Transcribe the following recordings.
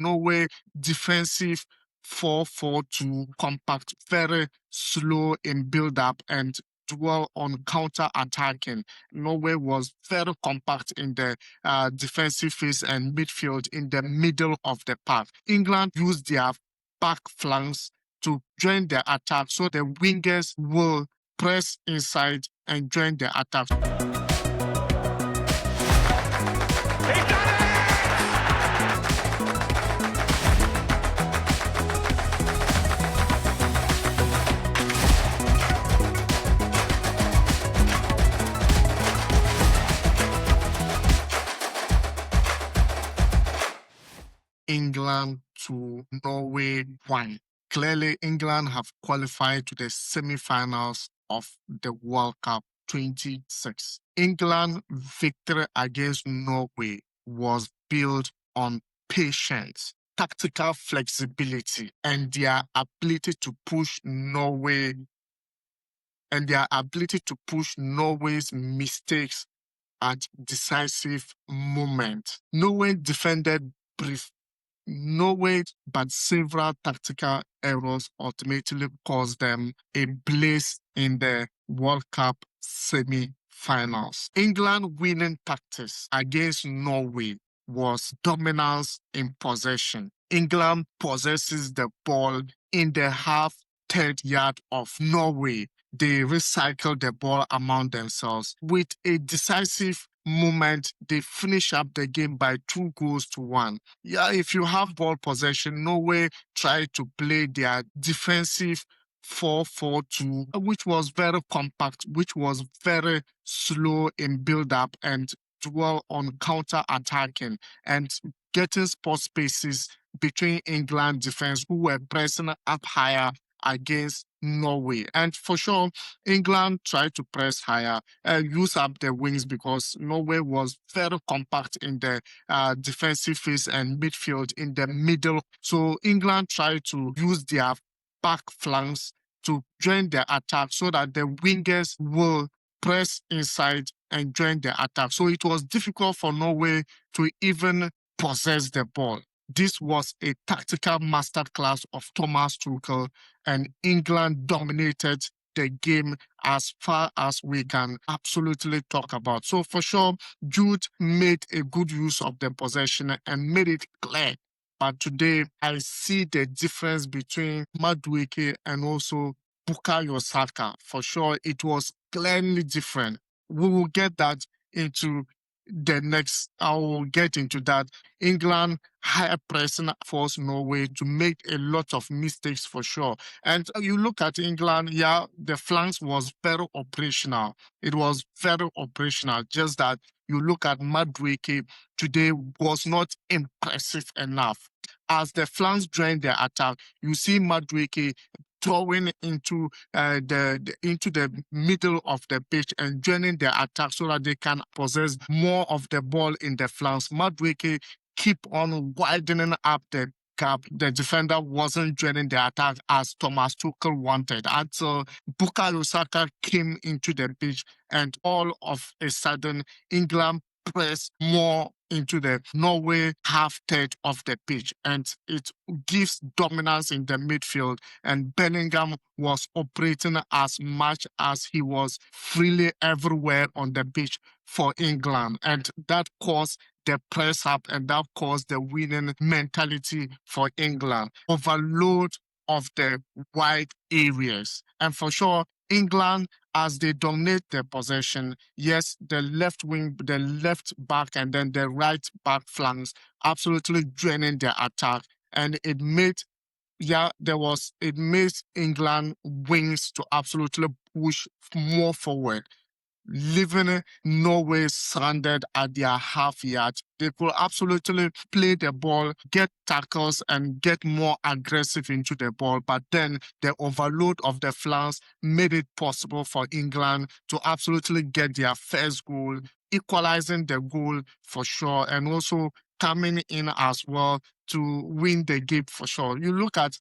Norway defensive 4-4-2 compact, very slow in build-up and dwell on counter-attacking. Norway was very compact in the defensive phase and midfield in the middle of the park. England used their back flanks to join the attack, so the wingers will press inside and join the attack. England to Norway 1. Clearly, England have qualified to the semi-finals of the World Cup 26. England's victory against Norway was built on patience, tactical flexibility, and their ability to push Norway's mistakes at decisive moment. Norway defended brief. But several tactical errors ultimately caused them a place in the World Cup semi-finals. England winning tactics against Norway was dominance in possession. England possesses the ball in the half-third yard of Norway. They recycle the ball among themselves. With a decisive moment, they finish up the game by 2-1. Yeah, if you have ball possession, Norway tried to play their defensive 4-4-2, which was very compact, which was very slow in build-up and dwell on counter-attacking and getting spot spaces between England defense who were pressing up higher against Norway. And for sure, England tried to press higher and use up the wings because Norway was very compact in the defensive phase and midfield in the middle. So England tried to use their back flanks to join the attack so that the wingers will press inside and join the attack. So it was difficult for Norway to even possess the ball. This was a tactical masterclass of Thomas Tuchel, and England dominated the game as far as we can absolutely talk about. So for sure, Jude made a good use of the possession and made it clear. But today, I see the difference between Madueke and also Bukayo Saka. For sure, it was clearly different. We will get that into the next, I will get into that. England higher pressing forced Norway to make a lot of mistakes for sure. And you look at England, yeah, the flanks was very operational. It was very operational. Just that you look at Madueke today was not impressive enough. As the flanks joined the attack, you see Madueke throwing into the middle of the pitch and joining the attack so that they can possess more of the ball in the flanks. Madueke keep on widening up the gap. The defender wasn't joining the attack as Thomas Tuchel wanted until Bukayo Saka came into the pitch, and all of a sudden England press more into the Norway half-third of the pitch, and it gives dominance in the midfield, and Bellingham was operating as much as he was freely everywhere on the pitch for England, and that caused the press up and that caused the winning mentality for England. Overload of the wide areas, and for sure England, as they dominate the possession, yes, the left wing, the left back, and then the right back flanks absolutely draining their attack. And it made England wings to absolutely push more forward, leaving Norway stranded at their half yard. They could absolutely play the ball, get tackles, and get more aggressive into the ball. But then the overload of the flanks made it possible for England to absolutely get their first goal, equalizing the goal for sure, and also coming in as well to win the game for sure. You look at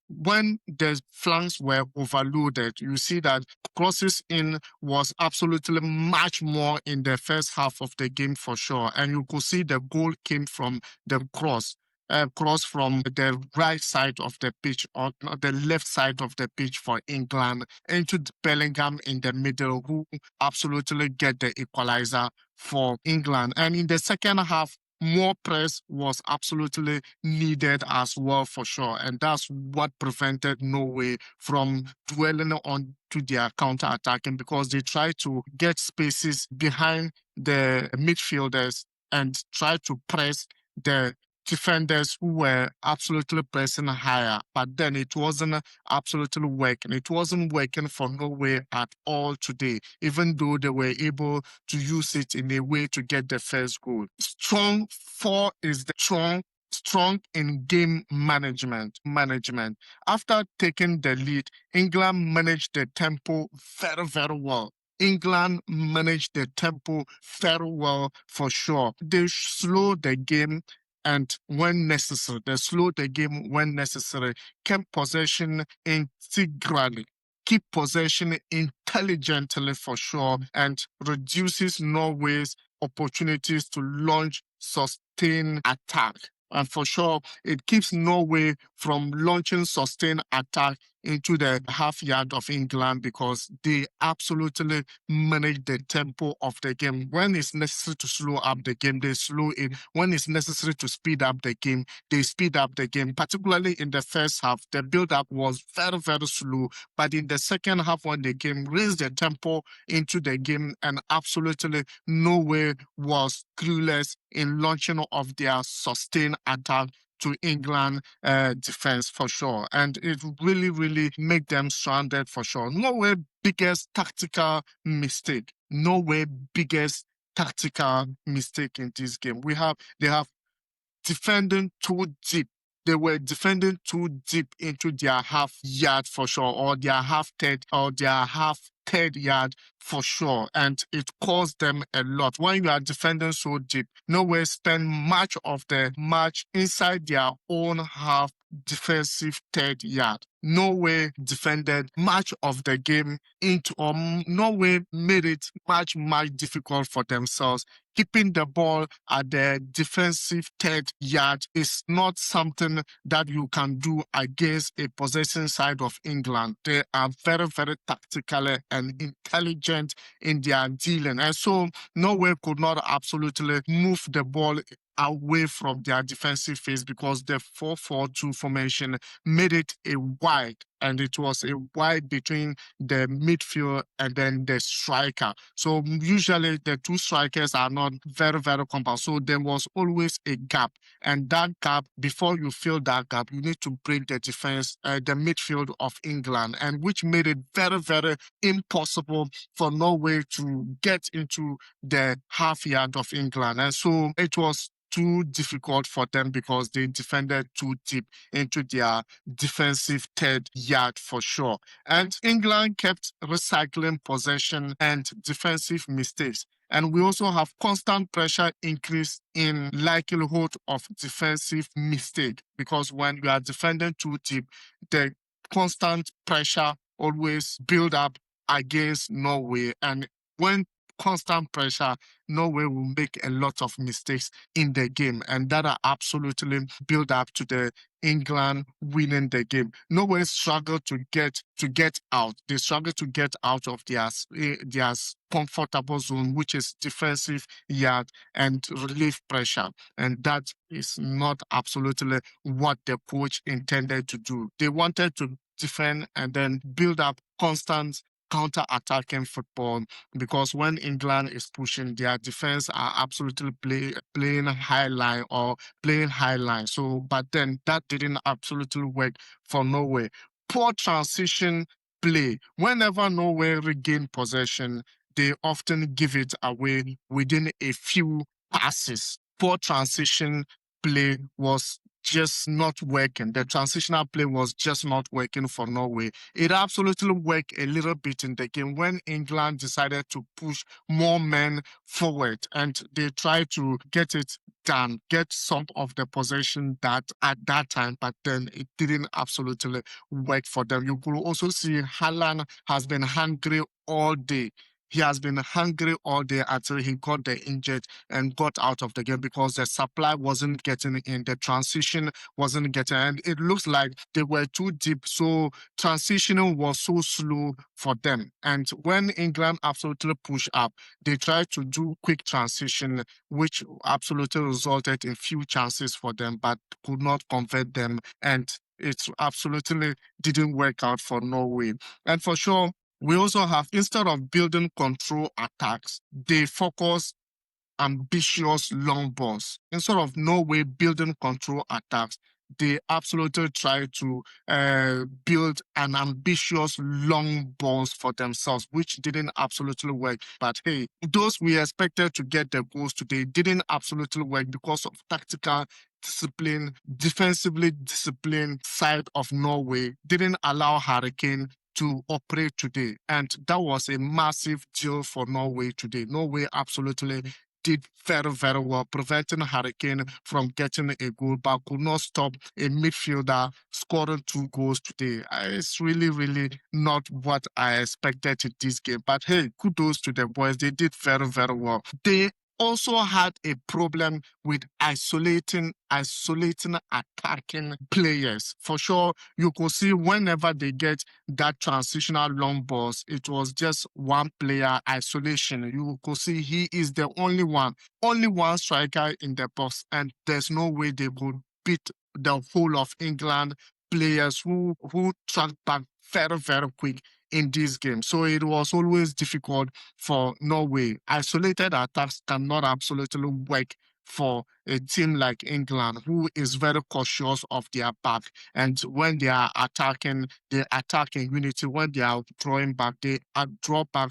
when the flanks were overloaded, you see that crosses in was absolutely much more in the first half of the game for sure. And you could see the goal came from the cross. cross from the right side of the pitch or the left side of the pitch for England into Bellingham in the middle, who absolutely get the equalizer for England. And in the second half, more press was absolutely needed as well, for sure. And that's what prevented Norway from dwelling on to their counter-attacking, because they tried to get spaces behind the midfielders and try to press the defenders who were absolutely pressing higher. But then it wasn't absolutely working. It wasn't working for Norway at all today, even though they were able to use it in a way to get the first goal. Strong four is the strong in game management. After taking the lead, England managed the tempo very, very well. England managed the tempo very well, for sure. They slowed the game, and when necessary, they slowed the game when necessary, kept possession integrally, keep possession intelligently, for sure, and reduces Norway's opportunities to launch sustained attack. And for sure, it keeps Norway from launching sustained attack into the half yard of England, because they absolutely manage the tempo of the game. When it's necessary to slow up the game, they slow it. When it's necessary to speed up the game, they speed up the game. Particularly in the first half, the build-up was very, very slow. But in the second half, when the game raised the tempo into the game, and absolutely Norway was clueless in launching of their sustained attack to England defense, for sure. And it really, really made them stranded, for sure. Norway biggest tactical mistake. Norway biggest tactical mistake in this game. They have defending too deep. They were defending too deep into their half yard, for sure, or their half third yard, for sure. And it caused them a lot. When you are defending so deep, Norway spend much of the match inside their own half defensive third yard. Norway defended much of the game into Norway made it much difficult for themselves. Keeping the ball at the defensive third yard is not something that you can do against a possessing side of England. They are very, very tactical and intelligent in their dealing. And so Norway could not absolutely move the ball away from their defensive phase, because the 4-4-2 formation made it a wide, and it was a wide between the midfield and then the striker. So usually the two strikers are not very, very compact. So there was always a gap. And that gap, before you fill that gap, you need to break the defense, the midfield of England, and which made it very, very impossible for Norway to get into the half yard of England. And so it was too difficult for them, because they defended too deep into their defensive third yard, for sure. And England kept recycling possession and defensive mistakes. And we also have constant pressure increase in likelihood of defensive mistake, because when you are defending too deep, the constant pressure always build up against Norway. And when constant pressure, Norway will make a lot of mistakes in the game, and that are absolutely build up to the England winning the game. Norway struggled to get out. They struggled to get out of their comfortable zone, which is defensive yard and relief pressure. And that is not absolutely what the coach intended to do. They wanted to defend and then build up constant counter-attacking football, because when England is pushing, their defense are absolutely playing high line or playing high line. So, but then that didn't absolutely work for Norway. Poor transition play. Whenever Norway regain possession, they often give it away within a few passes. Poor transition play was just not working. The transitional play was just not working for Norway. It absolutely worked a little bit in the game when England decided to push more men forward, and they tried to get it done, get some of the possession that at that time, but then it didn't absolutely work for them. You could also see Haaland has been hungry all day. he has been hungry all day until he got the injured and got out of the game because the supply wasn't getting in, the transition wasn't getting, and it looks like they were too deep. So transitioning was so slow for them. And when England absolutely pushed up, they tried to do quick transition, which absolutely resulted in few chances for them, but could not convert them. And it absolutely didn't work out for Norway. And for sure, we also have, instead of building control attacks, they focus ambitious long balls. Instead of Norway building control attacks, they absolutely try to build an ambitious long balls for themselves, which didn't absolutely work. But hey, those we expected to get the goals today didn't absolutely work because of tactical discipline, defensively disciplined side of Norway didn't allow Hurricane to operate today. And that was a massive deal for Norway today. Norway absolutely did very, very well, preventing Hurricane from getting a goal, but could not stop a midfielder scoring 2 goals today. It's really, really not what I expected in this game. But hey, kudos to the boys. They did very, very well. They also had a problem with isolating attacking players. For sure, you could see whenever they get that transitional long balls, it was just one player isolation. You could see he is the only one striker in the box, and there's no way they could beat the whole of England players who track back very, very quick in this game. So it was always difficult for Norway. Isolated attacks cannot absolutely work for a team like England, who is very cautious of their back. And when they are attacking, they attack in unity. When they are drawing back, they draw back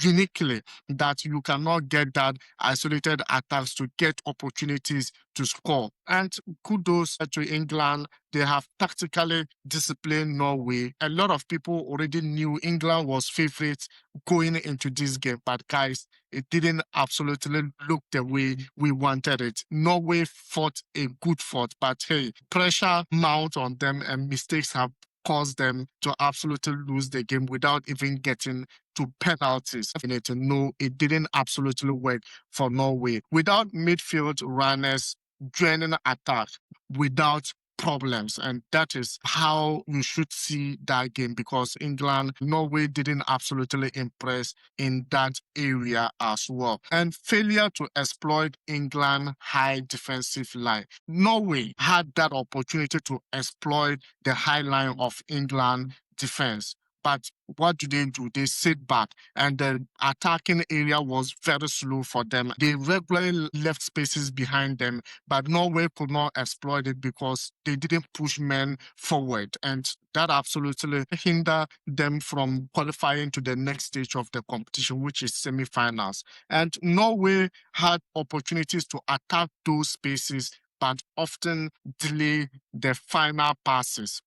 uniquely, that you cannot get that isolated attacks to get opportunities to score. And kudos to England. They have tactically disciplined Norway. A lot of people already knew England was favorites going into this game, but guys, it didn't absolutely look the way we wanted it. Norway fought a good fight, but hey, pressure mount on them and mistakes have caused them to absolutely lose the game without even getting to penalties. No, it didn't absolutely work for Norway. Without midfield runners joining attack, without problems. And that is how you should see that game, because Norway didn't absolutely impress in that area as well. And failure to exploit England high defensive line. Norway had that opportunity to exploit the high line of England defense. But what do? They sit back, and the attacking area was very slow for them. They regularly left spaces behind them, but Norway could not exploit it because they didn't push men forward. And that absolutely hindered them from qualifying to the next stage of the competition, which is semi-finals. And Norway had opportunities to attack those spaces, but often delay the final passes.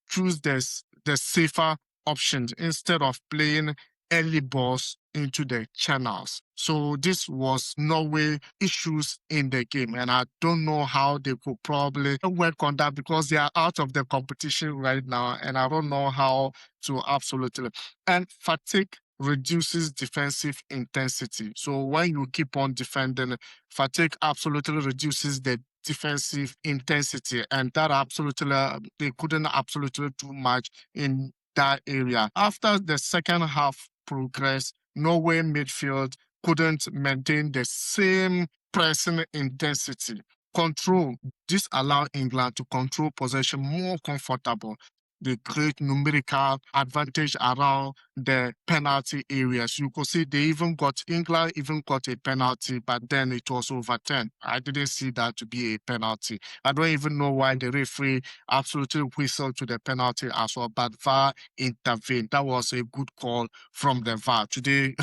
Choose the safer options instead of playing early balls into the channels. So this was Norway issues in the game, and I don't know how they could probably work on that because they are out of the competition right now, and I don't know how to absolutely. And fatigue reduces defensive intensity. So when you keep on defending, fatigue absolutely reduces the defensive intensity, and that absolutely they couldn't absolutely do much in that area. After the second half progress, Norway midfield couldn't maintain the same pressing intensity. Control. This allowed England to control possession more comfortable. They create numerical advantage around the penalty areas. You could see England even got a penalty, but then it was overturned. I didn't see that to be a penalty. I don't even know why the referee absolutely whistled to the penalty as well, but VAR intervened. That was a good call from the VAR. Today,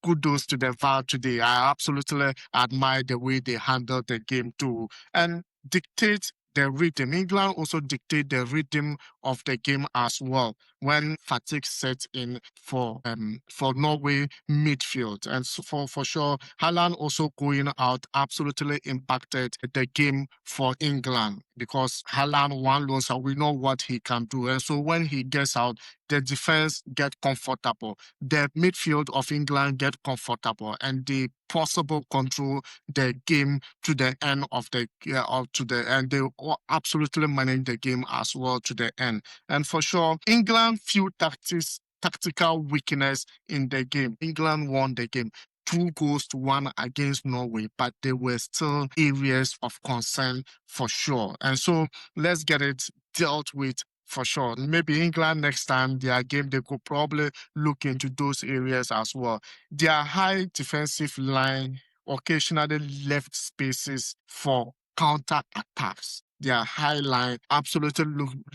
kudos to the VAR today. I absolutely admire the way they handled the game too. And dictate the rhythm. England also dictate the rhythm of the game as well when fatigue sets in for Norway midfield. And so for sure, Haaland also going out absolutely impacted the game for England. because Haaland, one lone star, we know what he can do. And so when he gets out, the defense get comfortable. The midfield of England get comfortable, and they possible control the game to the end of the to the end. They absolutely manage the game as well to the end. And for sure, England few tactical weakness in the game. England won the game 2-1 against Norway, but there were still areas of concern for sure. And so let's get it dealt with for sure. Maybe England next time their game, they could probably look into those areas as well. Their high defensive line occasionally left spaces for counter attacks. Their high line absolutely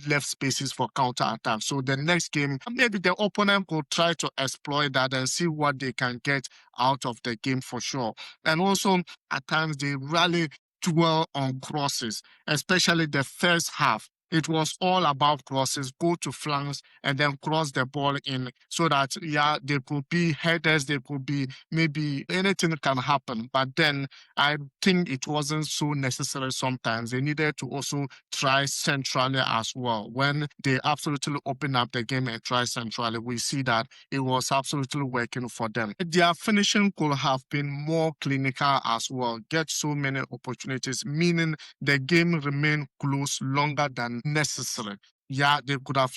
left spaces for counter attack. So the next game, maybe the opponent could try to exploit that and see what they can get out of the game for sure. And also, at times, they rally dwell on crosses, especially the first half. It was all about crosses, go to flanks and then cross the ball in so that, yeah, there could be headers, there could be maybe anything can happen. But then I think it wasn't so necessary sometimes. They needed to also try centrally as well. When they absolutely open up the game and try centrally, we see that it was absolutely working for them. Their finishing could have been more clinical as well, get so many opportunities, meaning the game remained close longer than necessary. Yeah, they could have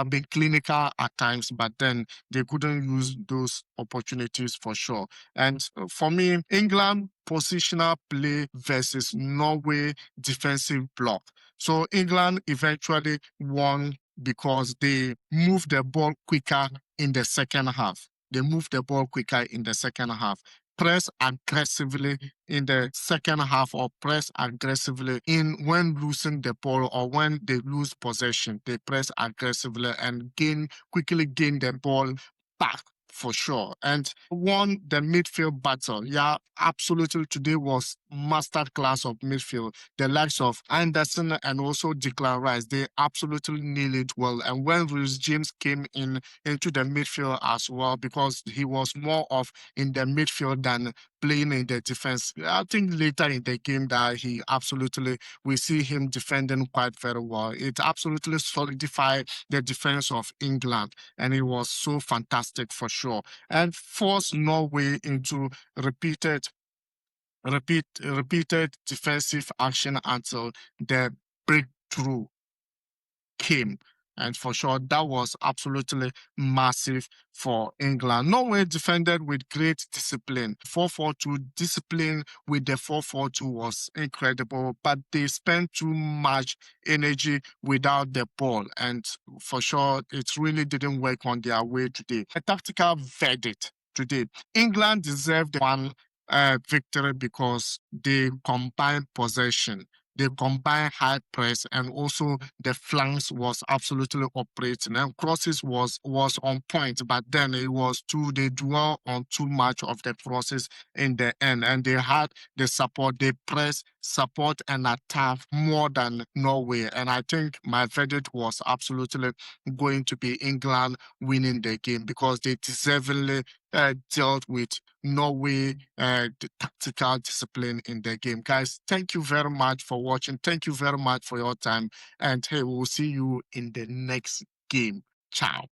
been clinical at times, but then they couldn't use those opportunities for sure. And for me, England positional play versus Norway defensive block. So England eventually won because they moved the ball quicker in the second half. They moved the ball quicker in the second half. Press aggressively in the second half, or press aggressively in when losing the ball or when they lose possession. They press aggressively and quickly gain the ball back for sure, and won the midfield battle. Yeah, absolutely. Today was masterclass of midfield. The likes of Anderson and also Declan Rice, they absolutely nailed it well. And when Reece James came into the midfield as well, because he was more of in the midfield than playing in the defense. I think later in the game that we see him defending quite very well. It absolutely solidified the defense of England, and it was so fantastic for sure, and forced Norway into repeated defensive action until the breakthrough came. And for sure, that was absolutely massive for England. Norway defended with great discipline. 4-4-2 discipline with the 4-4-2 was incredible, but they spent too much energy without the ball. And for sure, it really didn't work on their way today. A tactical verdict today. England deserved one victory because they combined possession. They combine high press, and also the flanks was absolutely operating, and crosses was on point, but then they dwell on too much of the crosses in the end, and they had the support. They press, support, and attack more than Norway. And I think my verdict was absolutely going to be England winning the game because they deservedly dealt with Norway, the tactical discipline in the game. Guys, thank you very much for watching. Thank you very much for your time. And hey, we'll see you in the next game. Ciao.